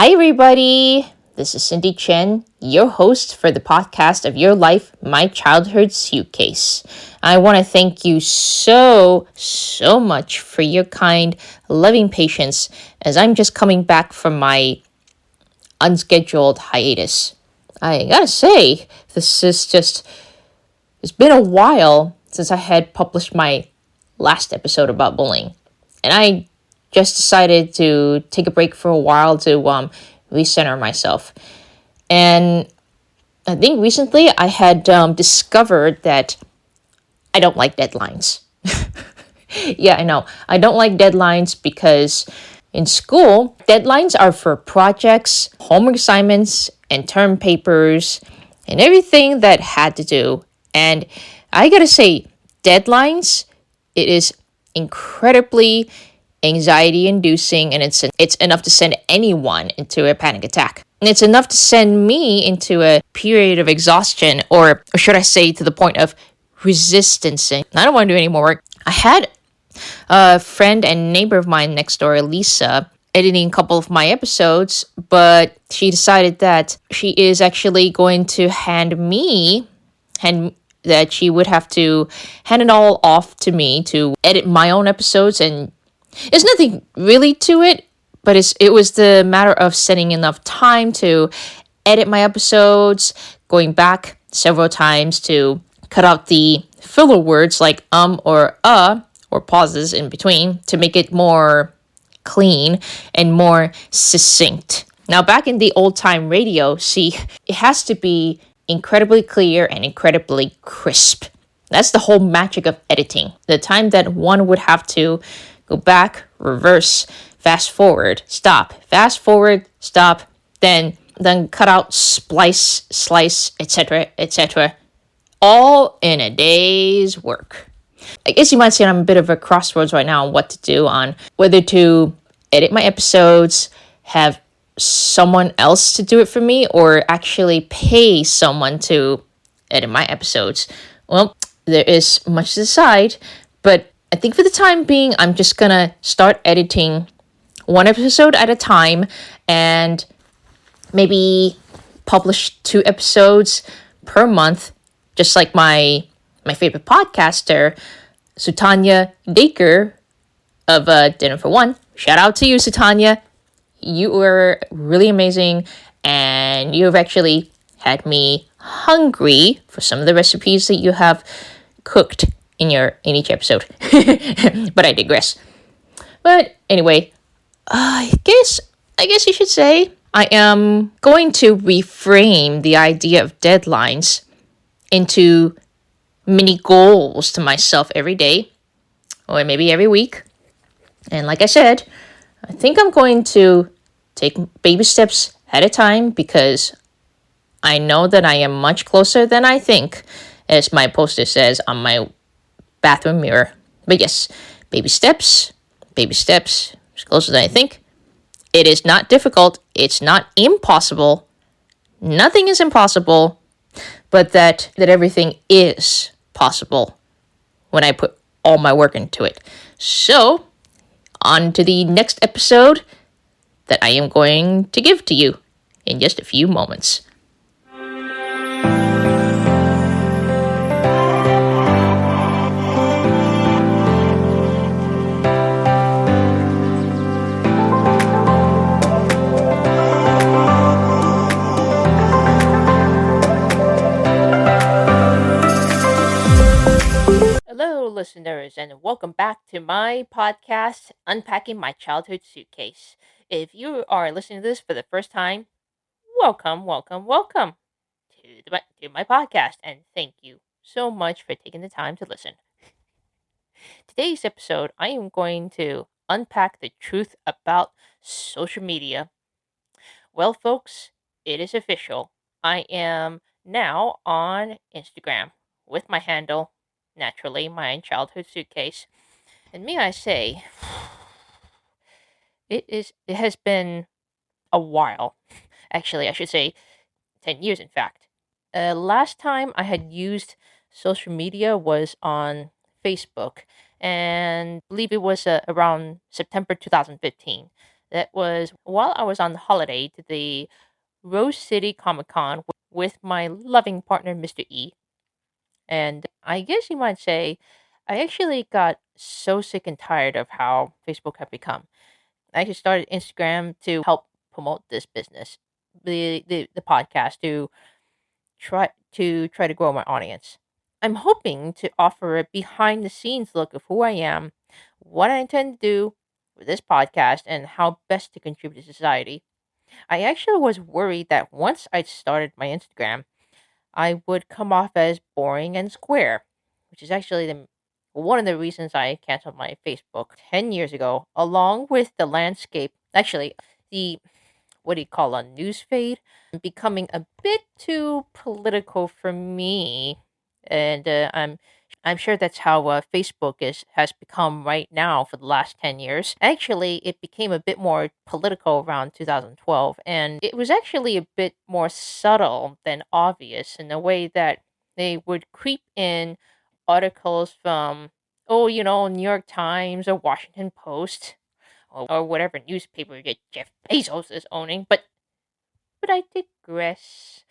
Hi, everybody. This is Cindy Chen, your host for the podcast of Your Life, My Childhood Suitcase. I want to thank you so much for your kind, loving patience as I'm just coming back from my unscheduled hiatus. I gotta say, it's been a while since I had published my last episode about bullying. And I just decided to take a break for a while to recenter myself. And I think recently I had discovered that I don't like deadlines. Yeah, I know. I don't like deadlines because in school, deadlines are for projects, homework assignments, and term papers, and everything that had to do. And I gotta say, deadlines, it is incredibly anxiety inducing, and it's enough to send anyone into a panic attack. And it's enough to send me into a period of exhaustion, or should I say to the point of resistancing. I don't want to do any more work. I had a friend and neighbor of mine next door, Lisa, editing a couple of my episodes, but she decided that she is actually going to that she would have to hand it all off to me to edit my own episodes. And there's nothing really to it, but it was the matter of setting enough time to edit my episodes, going back several times to cut out the filler words like or pauses in between to make it more clean and more succinct. Now, back in the old-time radio, see, it has to be incredibly clear and incredibly crisp. That's the whole magic of editing. The time that one would have to go back, reverse, fast forward, stop, then cut out, slice, etc., all in a day's work. I guess you might say I'm a bit of a crossroads right now on what to do, on whether to edit my episodes, have someone else to do it for me, or actually pay someone to edit my episodes. Well, there is much to decide, but I think for the time being, I'm just gonna start editing one episode at a time and maybe publish 2 episodes per month, just like my favorite podcaster, Sutanya Daker of Dinner for One. Shout out to you, Sutanya. You were really amazing, and you have actually had me hungry for some of the recipes that you have cooked in each episode. But I digress. But anyway, I guess you should say I am going to reframe the idea of deadlines into mini goals to myself every day, or maybe every week. And like I said, I think I'm going to take baby steps at a time because I know that I am much closer than I think, as my poster says on my bathroom mirror. But yes, baby steps, as close as I think. It is not difficult. It's not impossible. Nothing is impossible, but that everything is possible when I put all my work into it. So, on to the next episode that I am going to give to you in just a few moments. Hello, listeners, and welcome back to my podcast, Unpacking My Childhood Suitcase. If you are listening to this for the first time, welcome to my podcast, and thank you so much for taking the time to listen. Today's episode, I am going to unpack the truth about social media. Well, folks, it is official. I am now on Instagram with my handle, naturally, my childhood suitcase. And may I say, it has been a while. Actually, I should say 10 years, in fact. Last time I had used social media was on Facebook, and I believe it was around September 2015. That was while I was on holiday to the Rose City Comic Con with my loving partner, Mr. E. And I guess you might say I actually got so sick and tired of how Facebook had become. I actually started Instagram to help promote this business, the podcast, to try to grow my audience. I'm hoping to offer a behind the scenes look of who I am, what I intend to do with this podcast, and how best to contribute to society. I actually was worried that once I started my Instagram, I would come off as boring and square, which is actually one of the reasons I canceled my Facebook 10 years ago, along with the landscape, actually, the what do you call a news feed becoming a bit too political for me, and I'm sure that's how Facebook has become right now for the last 10 years. Actually, it became a bit more political around 2012, and it was actually a bit more subtle than obvious in the way that they would creep in articles from New York Times or Washington Post or whatever newspaper that Jeff Bezos is owning. But I digress.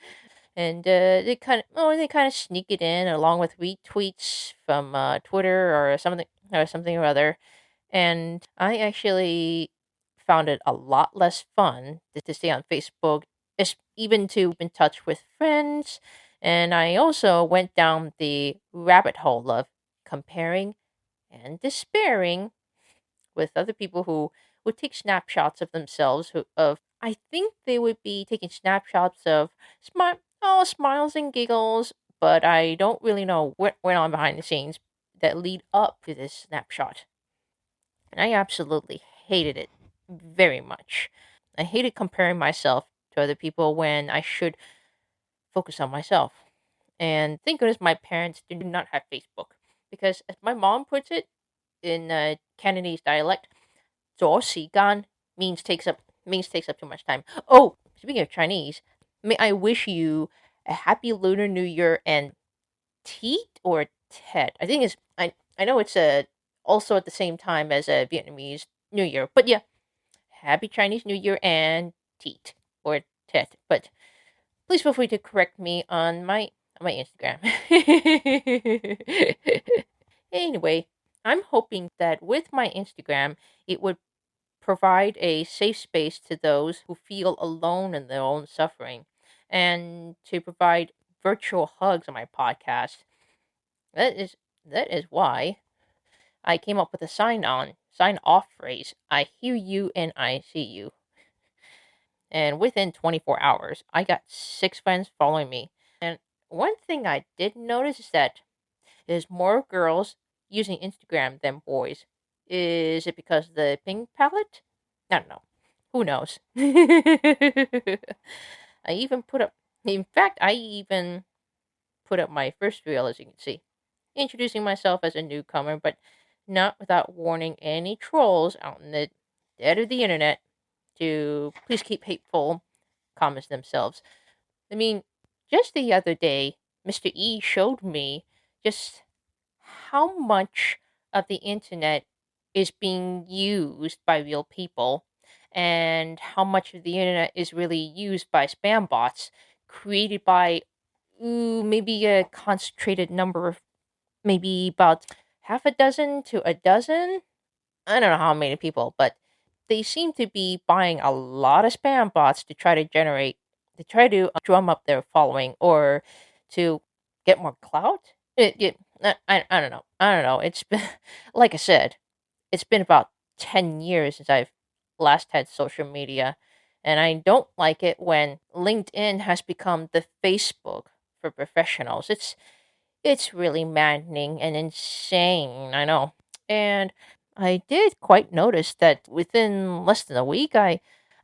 And they kind of sneak it in along with retweets from Twitter or something or other. And I actually found it a lot less fun to stay on Facebook, even to keep in touch with friends. And I also went down the rabbit hole of comparing and despairing with other people who would take snapshots of themselves of I think they would be taking snapshots of smiles and giggles, but I don't really know what went on behind the scenes that lead up to this snapshot. And I absolutely hated it very much. I hated comparing myself to other people when I should focus on myself. And thank goodness my parents do not have Facebook because, as my mom puts it in Cantonese dialect, 左时间 means takes up too much time. Oh, speaking of Chinese, may I wish you a happy Lunar New Year and Teet or Tet. I think I know it's also at the same time as a Vietnamese New Year, but yeah, happy Chinese New Year and Teet or Tet. But please feel free to correct me on my Instagram. Anyway, I'm hoping that with my Instagram, it would provide a safe space to those who feel alone in their own suffering, and to provide virtual hugs on my podcast. That is why I came up with a sign off phrase. I hear you and I see you. And within 24 hours, I got 6 friends following me. And one thing I did notice is that there's more girls using Instagram than boys. Is it because of the pink palette? I don't know. Who knows? I even put up, in fact, I even put up my first reel, as you can see, introducing myself as a newcomer, but not without warning any trolls out in the dead of the internet to please keep hateful comments themselves. I mean, just the other day, Mr. E showed me just how much of the internet is being used by real people and how much of the internet is really used by spam bots created by maybe a concentrated number of maybe about half a dozen to a dozen. I don't know how many people, but they seem to be buying a lot of spam bots to try to drum up their following or to get more clout. I don't know. I don't know. It's been, like I said, it's been about 10 years since I've last had social media, and I don't like it when LinkedIn has become the Facebook for professionals. It's really maddening and insane, I know. And I did quite notice that within less than a week, I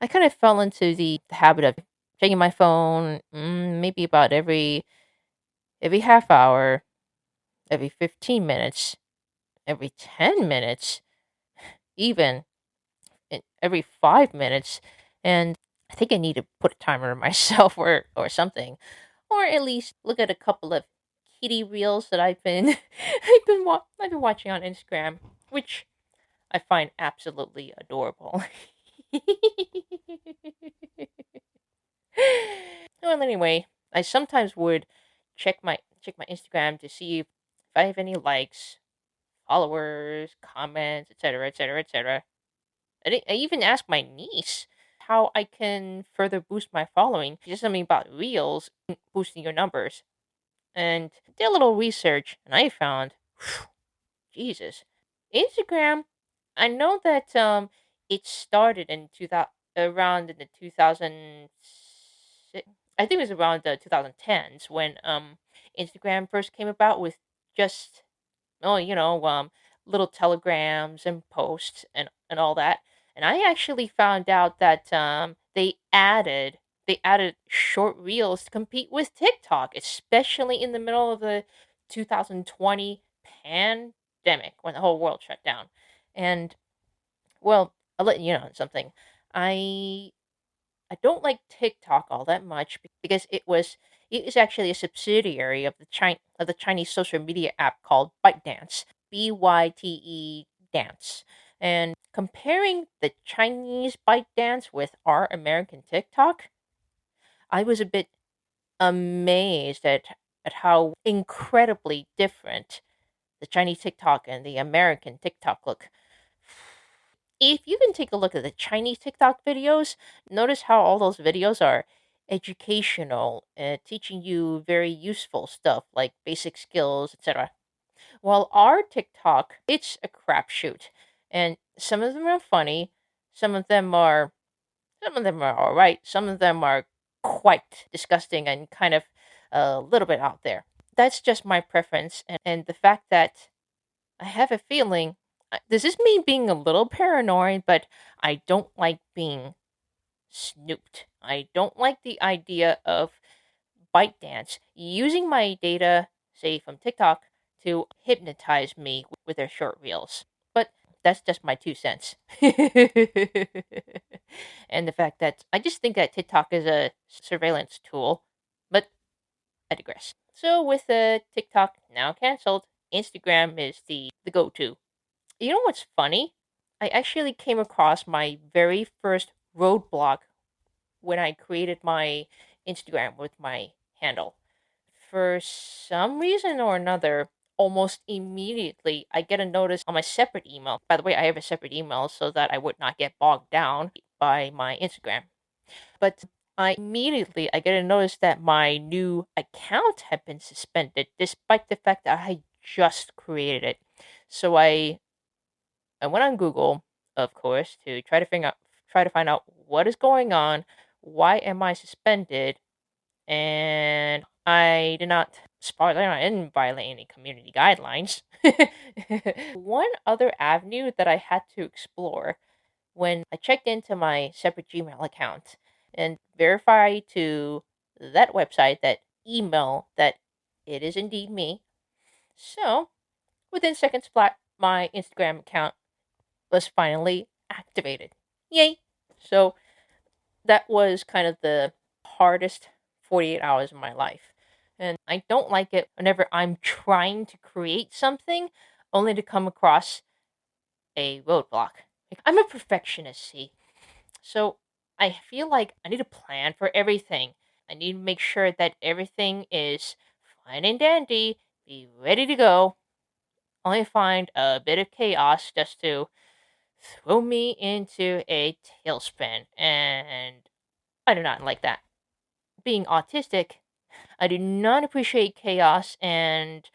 kind of fell into the habit of checking my phone maybe about every half hour, every 15 minutes, every 10 minutes, even every 5 minutes. And I think I need to put a timer on myself or something, or at least look at a couple of kitty reels that I've been I've been watching on Instagram, which I find absolutely adorable. Well, anyway, I sometimes would check my Instagram to see if I have any likes, followers, comments, etc., etc., etc. I even asked my niece how I can further boost my following. She said something about reels boosting your numbers, and did a little research, and I found, Jesus, Instagram. I know that it started in 2000, around in the 2000. I think it was around the 2010s when Instagram first came about with just, oh, little telegrams and posts and all that. And I actually found out that they added short reels to compete with TikTok, especially in the middle of the 2020 pandemic when the whole world shut down. And well, I'll let you know something. I I don't like TikTok all that much because it is actually a subsidiary of the Chinese social media app called ByteDance, BYTE Dance. And comparing the Chinese ByteDance with our American TikTok, I was a bit amazed at how incredibly different the Chinese TikTok and the American TikTok look. If you can take a look at the Chinese TikTok videos, notice how all those videos are educational, teaching you very useful stuff like basic skills, etc. While our TikTok, it's a crapshoot, and some of them are funny, some of them are some of them are all right, some of them are quite disgusting and kind of a little bit out there. That's just my preference, and the fact that I have a feeling this is me being a little paranoid, but I don't like being snooped. I don't like the idea of ByteDance using my data, say from TikTok, to hypnotize me with their short reels. But that's just my 2 cents. And the fact that I just think that TikTok is a surveillance tool, but I digress. So with TikTok now canceled, Instagram is the go-to. You know what's funny? I actually came across my very first roadblock when I created my Instagram with my handle. For some reason or another, almost immediately I get a notice on my separate email. By the way, I have a separate email so that I would not get bogged down by my Instagram. But I get a notice that my new account had been suspended despite the fact that I had just created it. So I went on Google, of course, to try to find out what is going on, why am I suspended, and I did not spoiler, I didn't violate any community guidelines. One other avenue that I had to explore when I checked into my separate Gmail account and verify to that website, that email, that it is indeed me. So, within seconds flat, my Instagram account was finally activated. Yay! So that was kind of the hardest 48 hours of my life. And I don't like it whenever I'm trying to create something only to come across a roadblock. Like, I'm a perfectionist, see? So I feel like I need to plan for everything. I need to make sure that everything is fine and dandy, be ready to go. Only find a bit of chaos just to throw me into a tailspin, and I do not like that. Being autistic, I do not appreciate chaos, and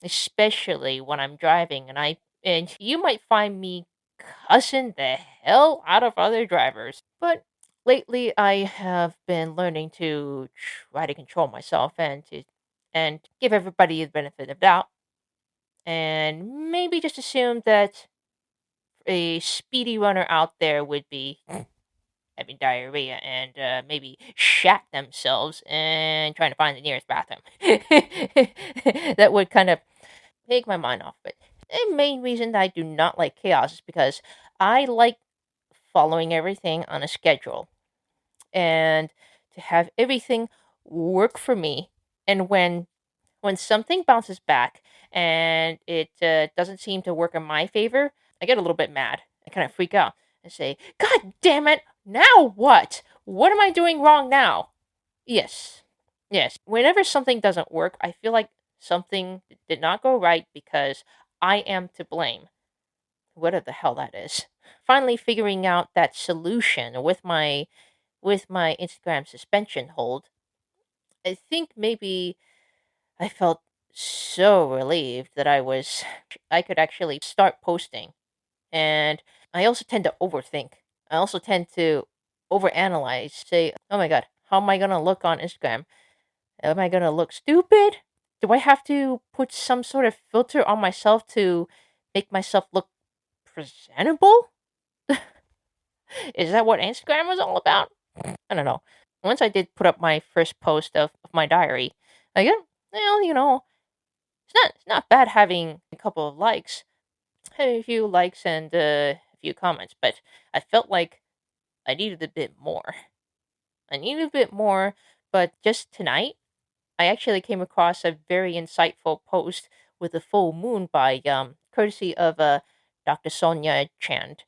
especially when I'm driving, and you might find me cussing the hell out of other drivers. But lately, I have been learning to try to control myself and give everybody the benefit of the doubt, and maybe just assume that a speedy runner out there would be having diarrhea and maybe shat themselves and trying to find the nearest bathroom. That would kind of take my mind off. But the main reason that I do not like chaos is because I like following everything on a schedule and to have everything work for me. And when something bounces back and it doesn't seem to work in my favor, I get a little bit mad. I kind of freak out. and say, God damn it, now what? What am I doing wrong now? Yes. Yes. Whenever something doesn't work, I feel like something did not go right because I am to blame. Whatever the hell that is. Finally figuring out that solution with my Instagram suspension hold, I think maybe I felt so relieved that I could actually start posting. And I also tend to overthink. I also tend to overanalyze, say, "Oh my god, how am I going to look on Instagram? Am I going to look stupid? Do I have to put some sort of filter on myself to make myself look presentable? Is that what Instagram was all about?" I don't know. Once I did put up my first post of my diary, I got, well, it's not bad having a couple of likes, a few likes and a few comments, but I felt like I needed a bit more. I needed a bit more, but just tonight, I actually came across a very insightful post with a full moon by courtesy of Dr. Sonia Chand,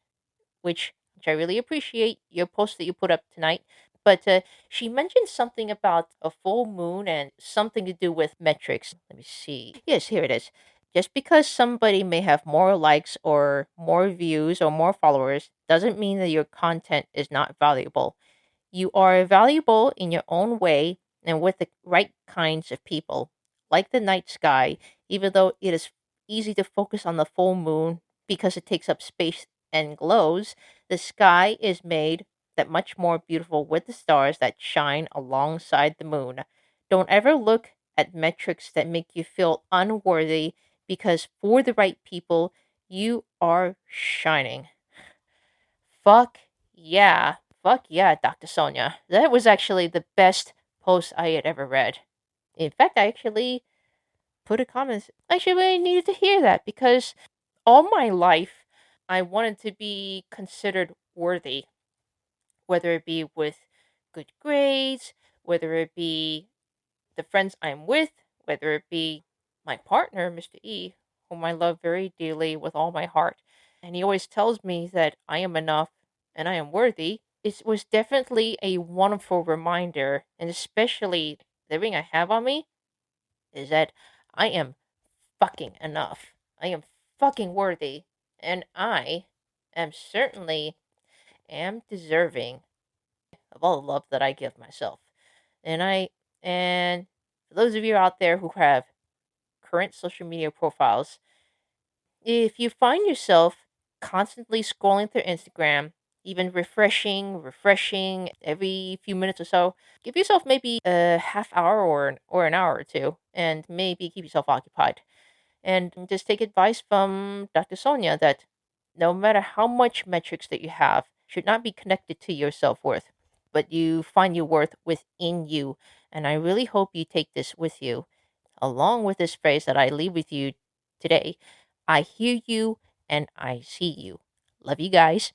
which I really appreciate your post that you put up tonight. But she mentioned something about a full moon and something to do with metrics. Let me see. Yes, here it is. Just because somebody may have more likes or more views or more followers doesn't mean that your content is not valuable. You are valuable in your own way and with the right kinds of people. Like the night sky, even though it is easy to focus on the full moon because it takes up space and glows, the sky is made that much more beautiful with the stars that shine alongside the moon. Don't ever look at metrics that make you feel unworthy because for the right people, you are shining. Fuck yeah. Fuck yeah, Dr. Sonia. That was actually the best post I had ever read. In fact, I actually put a comment. I actually really needed to hear that because all my life I wanted to be considered worthy, whether it be with good grades, whether it be the friends I'm with, whether it be my partner, Mr. E, whom I love very dearly with all my heart. And he always tells me that I am enough and I am worthy. It was definitely a wonderful reminder, and especially the ring I have on me is that I am fucking enough. I am fucking worthy, and I am certainly am deserving of all the love that I give myself. And and for those of you out there who have current social media profiles, if you find yourself constantly scrolling through Instagram, even refreshing every few minutes or so, give yourself maybe a half hour or an hour or two, and maybe keep yourself occupied. And just take advice from Dr. Sonia that no matter how much metrics that you have should not be connected to your self worth, but you find your worth within you. And I really hope you take this with you, along with this phrase that I leave with you today. I hear you and I see you. Love you guys.